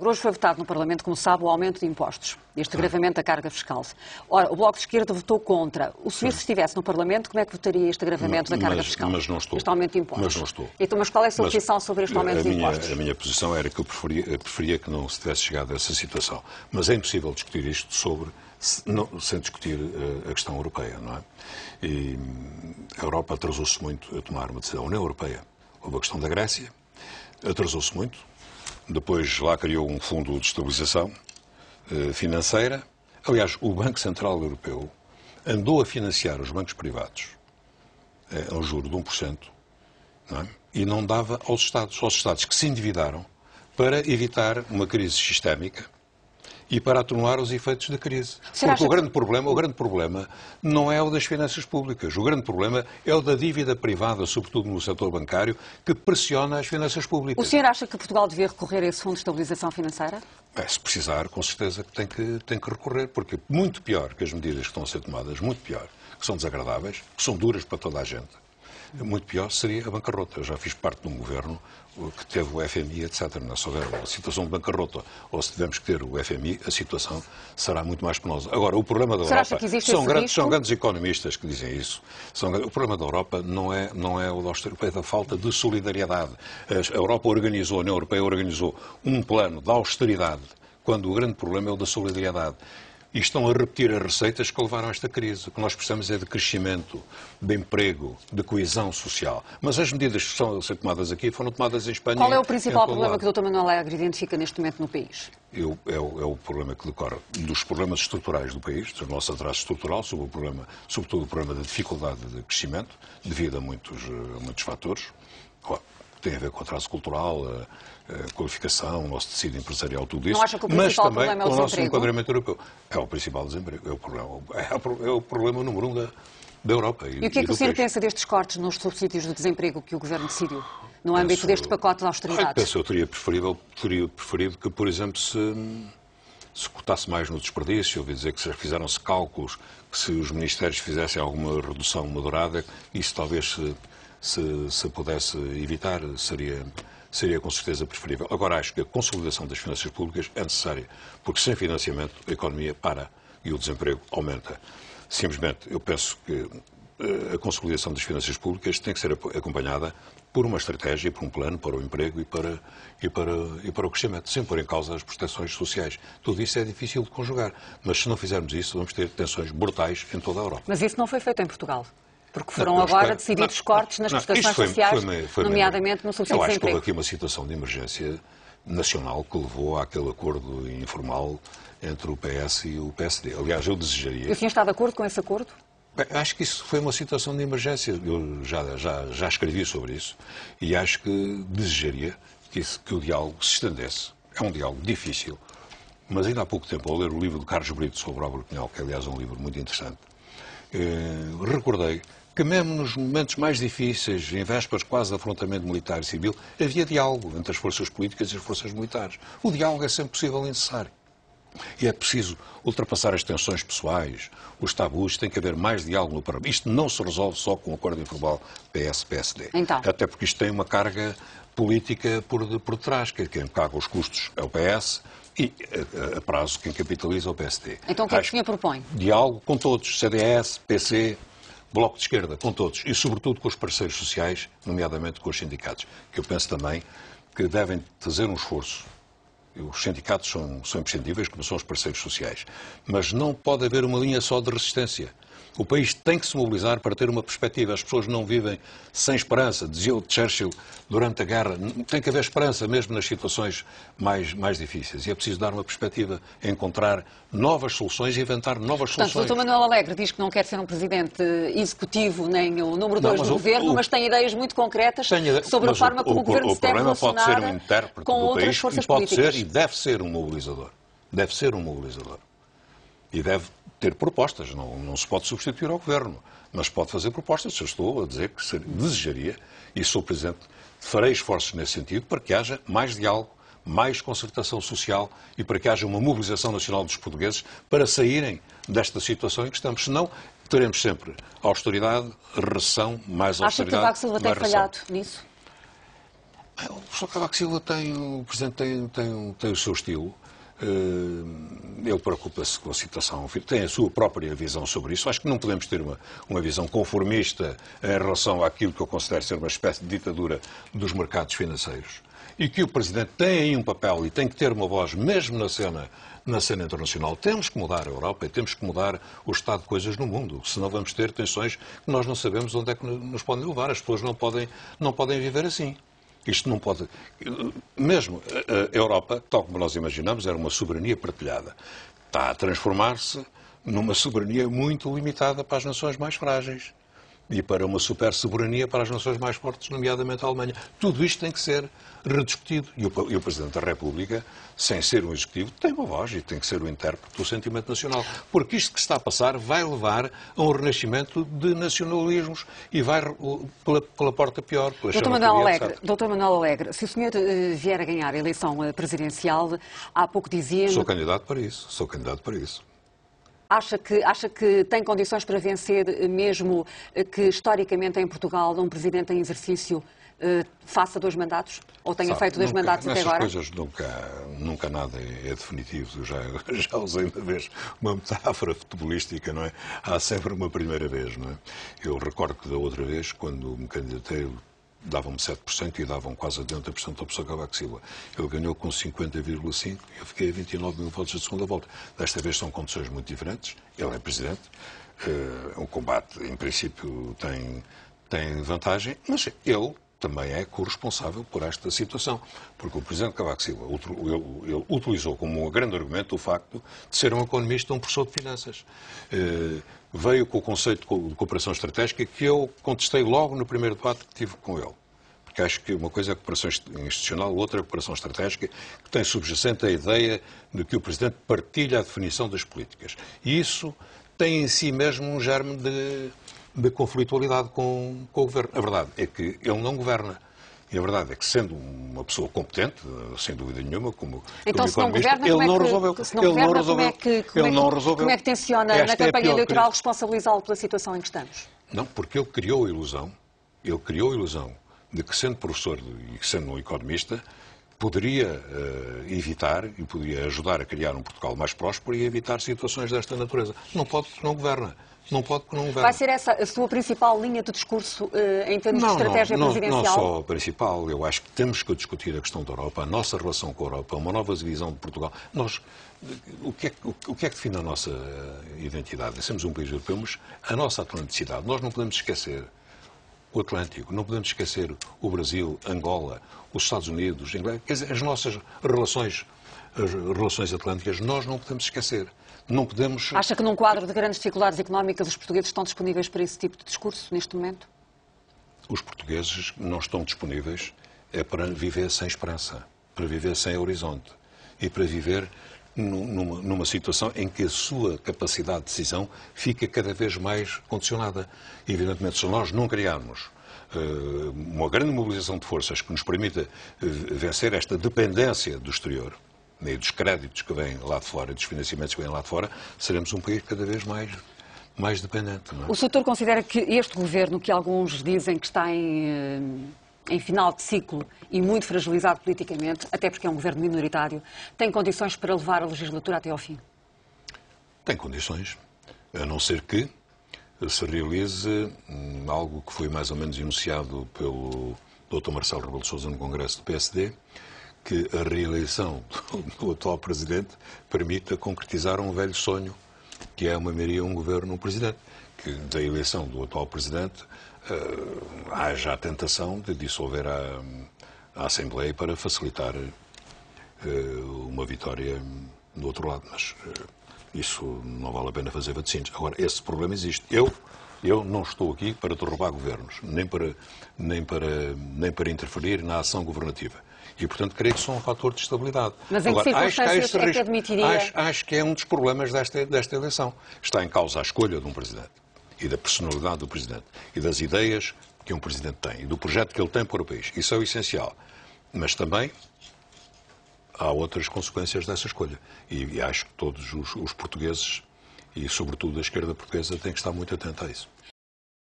Hoje foi votado no Parlamento, como sabe, o aumento de impostos, este agravamento da carga fiscal. Ora, o Bloco de Esquerda votou contra. O senhor, se estivesse no Parlamento, como é que votaria este agravamento da carga fiscal? Mas não estou. Este aumento de impostos? Mas não estou. Então, mas qual é a sua posição sobre este aumento de impostos? A minha posição era que eu preferia que não se tivesse chegado a essa situação. Mas é impossível discutir isto sem discutir a questão europeia, não é? E a Europa atrasou-se muito a tomar uma decisão. A União Europeia, houve a questão da Grécia, atrasou-se muito. Depois lá criou um fundo de estabilização financeira. Aliás, o Banco Central Europeu andou a financiar os bancos privados ao juro de 1%, não é? E não dava aos Estados que se endividaram para evitar uma crise sistémica e para atenuar os efeitos da crise. Porque o grande problema não é o das finanças públicas. O grande problema é o da dívida privada, sobretudo no setor bancário, que pressiona as finanças públicas. O senhor acha que Portugal devia recorrer a esse Fundo de Estabilização Financeira? Se precisar, com certeza que tem que recorrer, porque muito pior que as medidas que estão a ser tomadas, muito pior, que são desagradáveis, que são duras para toda a gente, muito pior seria a bancarrota. Eu já fiz parte de um governo que teve o FMI, etc. Se houver uma situação de bancarrota ou se tivermos que ter o FMI, a situação será muito mais penosa. Agora, o problema da Europa... São grandes economistas que dizem isso. O problema da Europa não é o da austeridade, é da falta de solidariedade. A Europa organizou, a União Europeia organizou um plano de austeridade, quando o grande problema é o da solidariedade. E estão a repetir as receitas que levaram a esta crise. O que nós precisamos é de crescimento, de emprego, de coesão social. Mas as medidas que estão a ser tomadas aqui foram tomadas em Espanha. Qual é o principal problema que o Dr. Manuel Alegre identifica neste momento no país? É o problema que decorre dos problemas estruturais do país, do nosso atraso estrutural, sobretudo o problema da dificuldade de crescimento, devido a muitos fatores. Tem a ver com o atraso cultural, a qualificação, o nosso tecido empresarial, tudo isso. Não acha que o principal problema é o desemprego? Mas também com o nosso enquadramento europeu. É o principal desemprego. É o problema número 1 da Europa. E o que é que o senhor pensa destes cortes nos subsídios de desemprego que o Governo decidiu, no âmbito deste pacote de austeridades? Eu teria preferido que, por exemplo, se cotasse mais no desperdício, ouvi dizer que fizeram-se cálculos, que se os ministérios fizessem alguma redução moderada, isso talvez se pudesse evitar, seria com certeza preferível. Agora, acho que a consolidação das finanças públicas é necessária, porque sem financiamento a economia para e o desemprego aumenta. Simplesmente, eu penso que a consolidação das finanças públicas tem que ser acompanhada por uma estratégia, por um plano para o emprego e para o crescimento, sem pôr em causa as prestações sociais. Tudo isso é difícil de conjugar, mas se não fizermos isso, vamos ter tensões brutais em toda a Europa. Mas isso não foi feito em Portugal? Porque foram agora decididos cortes nas prestações sociais, nomeadamente no subsídio de desemprego. Eu acho que houve aqui uma situação de emergência nacional que levou àquele acordo informal entre o PS e o PSD. Aliás, eu desejaria... E o senhor está de acordo com esse acordo? Bem, acho que isso foi uma situação de emergência. Eu já escrevi sobre isso e acho que desejaria que o diálogo se estendesse. É um diálogo difícil, mas ainda há pouco tempo, ao ler o livro de Carlos Brito sobre Álvaro Cunhal, que aliás é um livro muito interessante, recordei que mesmo nos momentos mais difíceis, em vésperas quase de afrontamento militar e civil, havia diálogo entre as forças políticas e as forças militares. O diálogo é sempre possível e necessário. E é preciso ultrapassar as tensões pessoais, os tabus, tem que haver mais diálogo no Parlamento. Isto não se resolve só com o acordo informal PS-PSD. Então. Até porque isto tem uma carga política por detrás, que quem paga os custos é o PS e, a prazo, quem capitaliza é o PSD. Então o que é que o senhor propõe? Diálogo com todos, CDS, PC, Bloco de Esquerda, com todos. E, sobretudo, com os parceiros sociais, nomeadamente com os sindicatos, que eu penso também que devem fazer um esforço. Os sindicatos são imprescindíveis, como são os parceiros sociais. Mas não pode haver uma linha só de resistência. O país tem que se mobilizar para ter uma perspectiva. As pessoas não vivem sem esperança. Dizia o Churchill durante a guerra. Tem que haver esperança mesmo nas situações mais difíceis. E é preciso dar uma perspectiva, encontrar novas soluções e inventar novas soluções. Portanto, o Dr. Manuel Alegre diz que não quer ser um presidente executivo nem o número 2 do governo, mas tem ideias muito concretas sobre a forma como o governo se deve relacionar pode ser um intérprete com do outras país, forças pode políticas. Ser e deve ser um mobilizador. Deve ser um mobilizador. E deve ter propostas. Não se pode substituir ao governo, mas pode fazer propostas. Eu estou a dizer que desejaria, e sou Presidente, farei esforços nesse sentido para que haja mais diálogo, mais concertação social e para que haja uma mobilização nacional dos portugueses para saírem desta situação em que estamos. Senão, teremos sempre austeridade, recessão, mais austeridade. Acha que o Cavaco Silva tem falhado nisso? O professor Cavaco Silva o Presidente tem o seu estilo. Ele preocupa-se com a situação, tem a sua própria visão sobre isso. Acho que não podemos ter uma visão conformista em relação àquilo que eu considero ser uma espécie de ditadura dos mercados financeiros. E que o Presidente tem aí um papel e tem que ter uma voz, mesmo na cena internacional. Temos que mudar a Europa e temos que mudar o estado de coisas no mundo, senão vamos ter tensões que nós não sabemos onde é que nos podem levar. As pessoas não podem viver assim. Isto não pode... Mesmo a Europa, tal como nós imaginamos, era uma soberania partilhada. Está a transformar-se numa soberania muito limitada para as nações mais frágeis e para uma super-soberania para as nações mais fortes, nomeadamente a Alemanha. Tudo isto tem que ser rediscutido. E o Presidente da República, sem ser um executivo, tem uma voz e tem que ser o intérprete do sentimento nacional. Porque isto que está a passar vai levar a um renascimento de nacionalismos e vai pela porta pior, pela Dr. Manuel Alegre, se o senhor vier a ganhar a eleição presidencial, há pouco dizia... Sou candidato para isso. Acha que tem condições para vencer, mesmo que historicamente em Portugal um Presidente em exercício faça 2 mandatos? Ou tenha feito 2 mandatos até agora? Nessas coisas nunca nada é definitivo. Eu já usei uma vez uma metáfora futebolística, não é? Há sempre uma primeira vez, não é? Eu recordo que da outra vez, quando me candidatei, davam-me 7% e davam quase 80% ao professor Cavaco Silva. Ele ganhou com 50,5% e eu fiquei a 29 mil votos da segunda volta. Desta vez são condições muito diferentes. Ele é Presidente. O combate, em princípio, tem vantagem, mas ele também é corresponsável por esta situação. Porque o Presidente Cavaco Silva ele utilizou como um grande argumento o facto de ser um economista, um professor de finanças. Veio com o conceito de cooperação estratégica que eu contestei logo no primeiro debate que tive com ele. Porque acho que uma coisa é a cooperação institucional, outra é a cooperação estratégica, que tem subjacente a ideia de que o Presidente partilha a definição das políticas. E isso tem em si mesmo um germe de conflitualidade com o Governo. A verdade é que ele não governa. E a verdade é que, sendo uma pessoa competente, sem dúvida nenhuma, como economista, ele não resolveu. Como é que tenciona na campanha eleitoral responsabilizá-lo pela situação em que estamos? Não, porque ele criou a ilusão de que, sendo professor e sendo um economista, poderia evitar e poderia ajudar a criar um Portugal mais próspero e evitar situações desta natureza. Não pode porque não governa. Não pode porque não governa. Vai ser essa a sua principal linha de discurso em termos de estratégia presidencial? Não só a principal. Eu acho que temos que discutir a questão da Europa, a nossa relação com a Europa, uma nova visão de Portugal. O que é que define a nossa identidade? Somos um país europeu, mas a nossa atlanticidade. Nós não podemos esquecer o Atlântico, não podemos esquecer o Brasil, Angola, os Estados Unidos, a Inglaterra. Quer dizer, as nossas relações atlânticas, nós não podemos esquecer. Não podemos... Acha que num quadro de grandes dificuldades económicas os portugueses estão disponíveis para esse tipo de discurso neste momento? Os portugueses não estão disponíveis para viver sem esperança, para viver sem horizonte e para viver numa situação em que a sua capacidade de decisão fica cada vez mais condicionada. Evidentemente, se nós não criarmos uma grande mobilização de forças que nos permita vencer esta dependência do exterior, e dos créditos que vêm lá de fora, dos financiamentos que vêm lá de fora, seremos um país cada vez mais dependente. Não é? O Sr. considera que este governo, que alguns dizem que está em final de ciclo e muito fragilizado politicamente, até porque é um governo minoritário, tem condições para levar a legislatura até ao fim? Tem condições, a não ser que se realize algo que foi mais ou menos enunciado pelo Dr. Marcelo Rebelo de Sousa no Congresso do PSD, que a reeleição do atual Presidente permita concretizar um velho sonho, que é uma maioria, um governo, um Presidente. Que da eleição do atual Presidente haja a tentação de dissolver a Assembleia para facilitar uma vitória do outro lado. Mas isso não vale a pena fazer vaticínios. Agora, esse problema existe. Eu não estou aqui para derrubar governos, nem para interferir na ação governativa. E, portanto, creio que são um fator de estabilidade. Mas em que circunstâncias é que admitiria? Acho que é um dos problemas desta eleição. Está em causa a escolha de um Presidente e da personalidade do Presidente e das ideias que um Presidente tem e do projeto que ele tem para o país. Isso é o essencial. Mas também há outras consequências dessa escolha. E acho que todos os portugueses, e sobretudo a esquerda portuguesa, têm que estar muito atenta a isso.